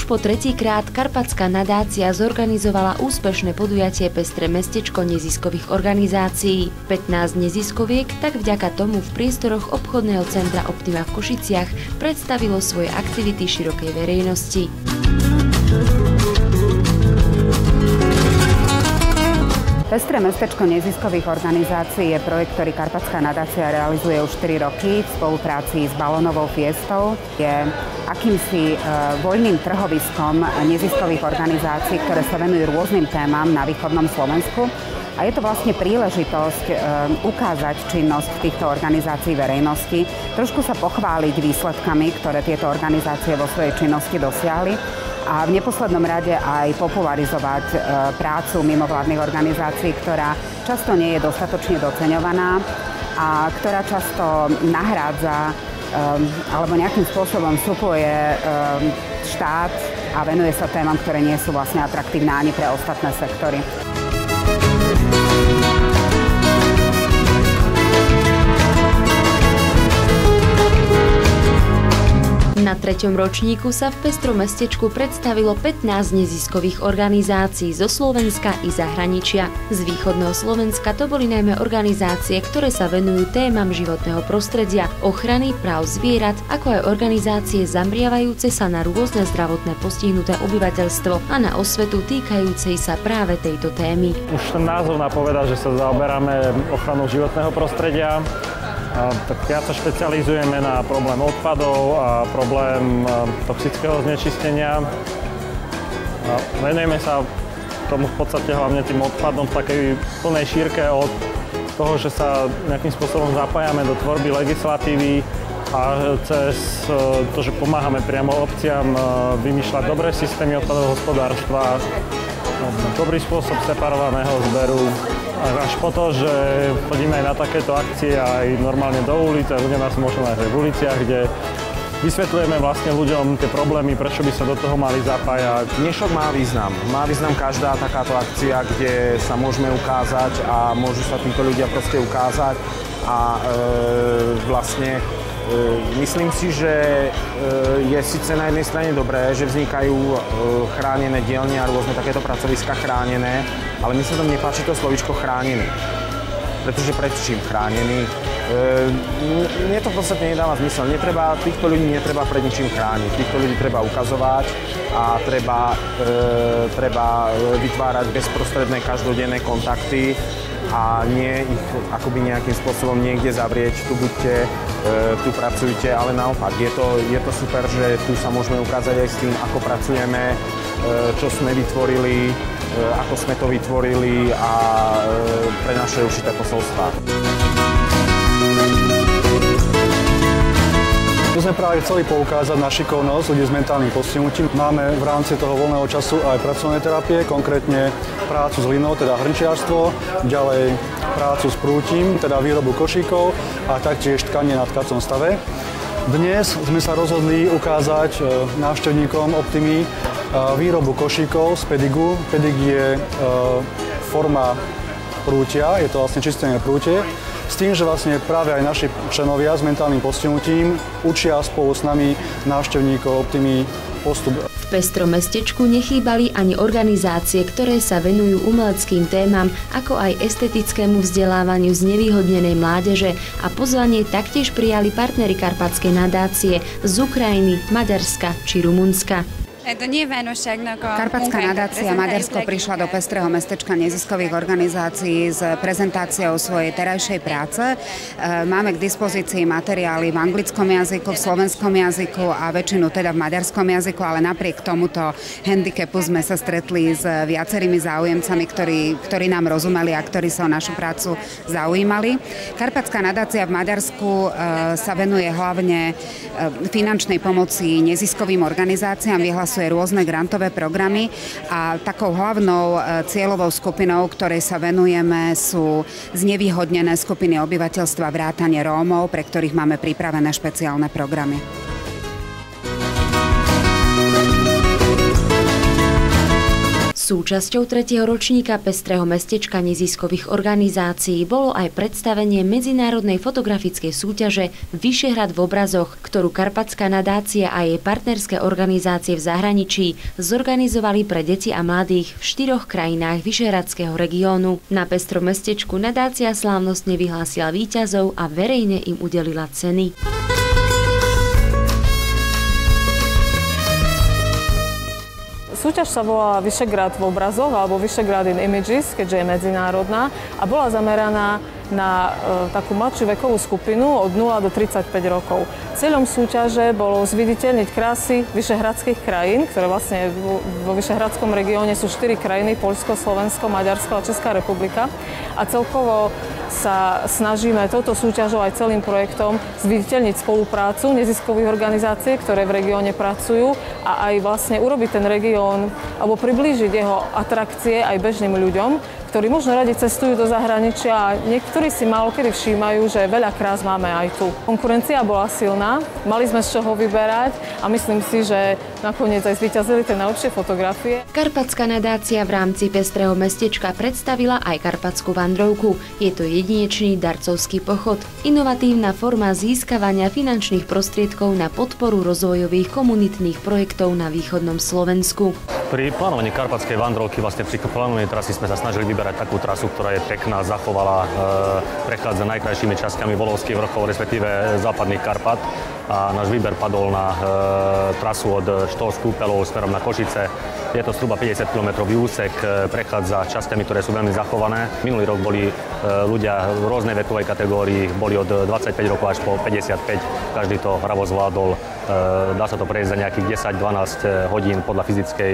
Už po tretíkrát Karpatská nadácia zorganizovala úspešné podujatie Pestré mestečko neziskových organizácií. 15 neziskoviek tak vďaka tomu v priestoroch obchodného centra Optima v Košiciach predstavilo svoje aktivity širokej verejnosti. Pestré mestečko neziskových organizácií je projekt, ktorý Karpatská nadácia realizuje už 4 roky v spolupráci s Balónovou fiestou. Je akýmsi voľným trhoviskom neziskových organizácií, ktoré sa venujú rôznym témam na východnom Slovensku. A je to vlastne príležitosť ukázať činnosť týchto organizácií verejnosti, trošku sa pochváliť výsledkami, ktoré tieto organizácie vo svojej činnosti dosiahli, a v neposlednom rade aj popularizovať prácu mimovládnych organizácií, ktorá často nie je dostatočne doceňovaná a ktorá často nahrádza alebo nejakým spôsobom supluje štát a venuje sa témam, ktoré nie sú vlastne atraktívne ani pre ostatné sektory. Na 3. ročníku sa v Pestrom mestečku predstavilo 15 neziskových organizácií zo Slovenska i zahraničia. Z východného Slovenska to boli najmä organizácie, ktoré sa venujú témam životného prostredia, ochrany práv zvierat, ako aj organizácie zameriavajúce sa na rôzne zdravotné postihnuté obyvateľstvo a na osvetu týkajúcej sa práve tejto témy. Už ten názov napovedá, že sa zaoberáme ochranou životného prostredia. Tak viac sa špecializujeme na problém odpadov a problém toxického znečistenia. Venujeme sa tomu v podstate hlavne tým odpadom v takej plnej šírke od toho, že sa nejakým spôsobom zapájame do tvorby legislatívy a cez to, že pomáhame priamo obciam vymýšľať dobré systémy odpadového hospodárstva, dobrý spôsob separovaného zberu, až po to, že chodíme aj na takéto akcie aj normálne do ulic a ľudia nás môžu nájsť aj v uliciach, kde vysvetľujeme vlastne ľuďom tie problémy, prečo by sa do toho mali zapájať. Dnešok má význam. Má význam každá takáto akcia, kde sa môžeme ukázať a môžu sa títo ľudia proste ukázať a vlastne myslím si, že je síce na jednej strane dobré, že vznikajú chránené dielne a rôzne takéto pracoviska chránené, ale mne sa tam nepáči to slovíčko chránený. Pretože pred čím chránený? Mne to v podstate nedáva zmysel. Týchto ľudí netreba pred ničím chrániť. Týchto ľudí treba ukazovať a treba vytvárať bezprostredné každodenné kontakty a nie ich akoby nejakým spôsobom niekde zavrieť, tu buďte, tu pracujte, ale naopak, je to super, že tu sa môžeme ukázať aj s tým, ako pracujeme, čo sme vytvorili, ako sme to vytvorili a prenášajú určité posolstvá. Tu sme práve chceli poukázať na šikovnosť ľudí s mentálnym postihnutím. Máme v rámci toho voľného času aj pracovné terapie, konkrétne prácu s hlinou, teda hrnčiarstvo, ďalej prácu s prútim, teda výrobu košíkov a taktiež tkanie na tkacom stave. Dnes sme sa rozhodli ukázať návštevníkom Optimy výrobu košíkov z pedigu. Pedig je forma prútia, je to vlastne čistenie prúte. S tým, že vlastne práve aj naši členovia s mentálnym postihnutím učia spolu s nami návštevníkov Optimy postup. V Pestrom mestečku nechýbali ani organizácie, ktoré sa venujú umeleckým témam, ako aj estetickému vzdelávaniu znevýhodnenej mládeže a pozvanie taktiež prijali partneri Karpatskej nadácie z Ukrajiny, Maďarska či Rumunska. Karpatská nadácia Maďarsko prišla do Pestrého mestečka neziskových organizácií s prezentáciou svojej terajšej práce. Máme k dispozícii materiály v anglickom jazyku, v slovenskom jazyku a väčšinu teda v maďarskom jazyku, ale napriek tomuto handicapu sme sa stretli s viacerými záujemcami, ktorí nám rozumeli a ktorí sa o našu prácu zaujímali. Karpatská nadácia v Maďarsku sa venuje hlavne finančnej pomoci neziskovým organizáciám, vyhlasuje rôzne grantové programy a takou hlavnou cieľovou skupinou, ktorej sa venujeme, sú znevýhodnené skupiny obyvateľstva vrátane Rómov, pre ktorých máme pripravené špeciálne programy. Súčasťou 3. ročníka Pestrého mestečka neziskových organizácií bolo aj predstavenie medzinárodnej fotografickej súťaže Vyšehrad v obrazoch, ktorú Karpatská nadácia a jej partnerské organizácie v zahraničí zorganizovali pre deti a mladých v 4 krajinách Vyšehradského regiónu. Na Pestrom mestečku nadácia slávnostne vyhlásila víťazov a verejne im udelila ceny. Súťaž sa volá Vyšehrad v obrazoch alebo Vyšehrad in Images, keďže je medzinárodná a bola zameraná na takú mladšiu vekovú skupinu od 0 do 35 rokov. Cieľom súťaže bolo zviditeľniť krásy vyšehradských krajín, ktoré vlastne vo Vyšehradskom regióne sú 4 krajiny, Poľsko, Slovensko, Maďarsko a Česká republika. A celkovo sa snažíme touto súťažou aj celým projektom zviditeľniť spoluprácu neziskových organizácií, ktoré v regióne pracujú a aj vlastne urobiť ten región alebo priblížiť jeho atrakcie aj bežným ľuďom, ktorí možno radi cestujú do zahraničia a niektorí si málokedy všímajú, že veľa krás máme aj tu. Konkurencia bola silná, mali sme z čoho vyberať a myslím si, že nakoniec aj zvíťazili tie najlepšie fotografie. Karpatská nadácia v rámci Pestrého mestečka predstavila aj Karpatskú vandrovku. Je to jedinečný darcovský pochod, inovatívna forma získavania finančných prostriedkov na podporu rozvojových komunitných projektov na východnom Slovensku. Pri plánovaní Karpatskej vandrovky, vlastne pri plánovaní trasy sme sa snažili vyberať takú trasu, ktorá je pekná, zachovala, prechádza najkrajšími časťami Volovských vrchov, respektíve západných Karpat. A náš výber padol na trasu od Štol z Kúpeľov smerom na Košice. Je to zhruba 50 km úsek, prechádza časťami, ktoré sú veľmi zachované. Minulý rok boli ľudia v rôznej vekovej kategórii, boli od 25 rokov až po 55. Každý to hravo zvládol. Dá sa to prejsť za nejakých 10-12 hodín podľa fyzickej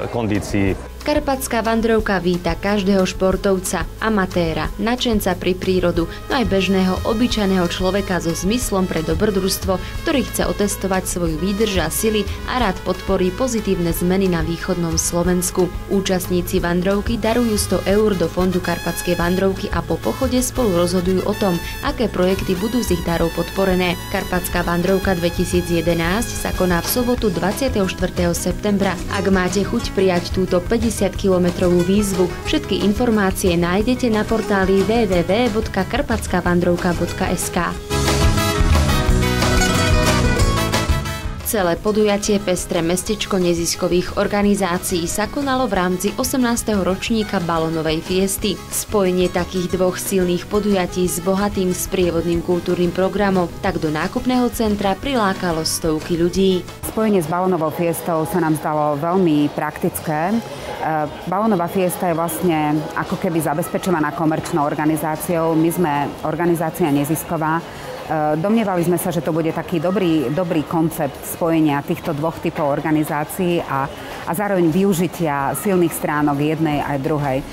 kondícii. Karpatská vandrovka víta každého športovca, amatéra, nadšenca pri prírodu, no aj bežného, obyčajného človeka so zmyslom pre dobrodružstvo, ktorý chce otestovať svoju výdrž a sily a rád podporí pozitívne zmeny na východnom Slovensku. Účastníci vandrovky darujú 100 eur do fondu Karpatskej vandrovky a po pochode spolu rozhodujú o tom, aké projekty budú z ich darov podporené. Karpatská vandrovka 2011 sa koná v sobotu 24. septembra. Ak máte chuť prijať túto 50-kilometrovú výzvu, všetky informácie nájdete na portáli www.karpatskavandrovka.sk. Celé podujatie Pestré mestečko neziskových organizácií sa konalo v rámci 18. ročníka balónovej fiesty. Spojenie takých dvoch silných podujatí s bohatým sprievodným kultúrnym programom tak do nákupného centra prilákalo stovky ľudí. Spojenie s balónovou fiestou sa nám zdalo veľmi praktické. Balónová fiesta je vlastne ako keby zabezpečovaná komerčnou organizáciou. My sme organizácia nezisková. Domnievali sme sa, že to bude taký dobrý koncept spojenia týchto dvoch typov organizácií a zároveň využitia silných stránok jednej aj druhej.